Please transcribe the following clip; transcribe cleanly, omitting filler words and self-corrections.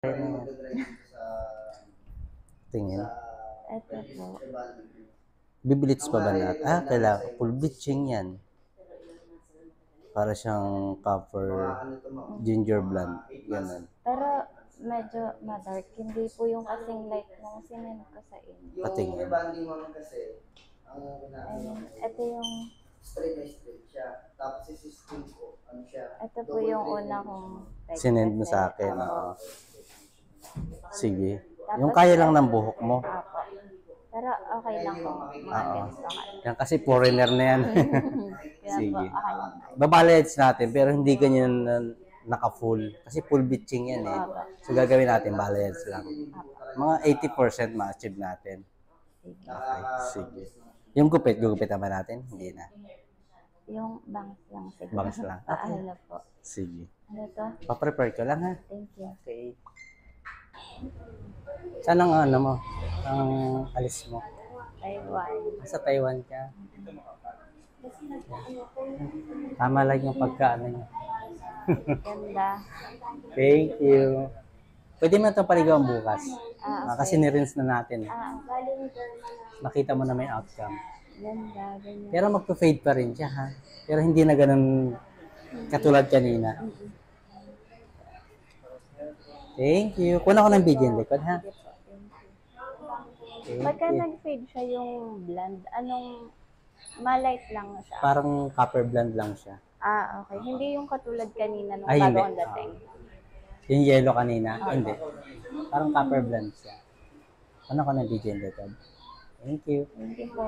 Tayo na yan. Tingin. Ito po. Bibilits pa ba natin? Kailangan. Full bleaching yan. Para siyang copper ginger blonde. Ganun. Pero medyo madark. Hindi po yung kasing light nung sinend ko sa inyo. Patingin. Ito yung... Straight na straight siya. Tapos si system ko, ano siya? Ito po yung una kong text Sinend mo message. sa akin. Opo. Sige. Tapos, Yung kaya lang ng buhok mo. Apo. Pero okay lang po. Mga ganito ka. Yan kasi foreigner na yan. Kaya Sige. po, okay lang. Babalayage natin pero hindi ganyan naka-full. Kasi full bleaching yan eh. So gagawin natin balayage lang. Mga 80% ma-achieve natin. Sige. Okay, sige. Yung gupit, gugupit naman natin? Hindi na. Yung bangs lang. Sige. Bangs lang. Okay. Ano po. Sige. Ano to? Pa-prepare ko lang ha. Thank you. Okay. Saan ang ano mo? Ang alis mo? Taiwan. Sa Taiwan ka? Tama lang yung pagkaano niya. Ganda. Thank you. Pwede mo ito paligawan bukas. Okay. Kasi nirins na natin. Galing Nakita mo na may outcome. ganda. Ganyan. Pero magpa-fade pa rin siya ha. Pero hindi na ganun katulad kanina. Thank you. Kuna ko ng video yung likod ha. Thank Pagka you. nag-fade siya yung blonde, anong malight lang siya? Parang copper blonde lang siya. Okay. Hindi yung katulad kanina nung Ay, hindi. bago ang dating. Yung yellow kanina? Hindi. Parang copper blonde siya. Kuna ko ng video yung likod. Thank you. Hindi po.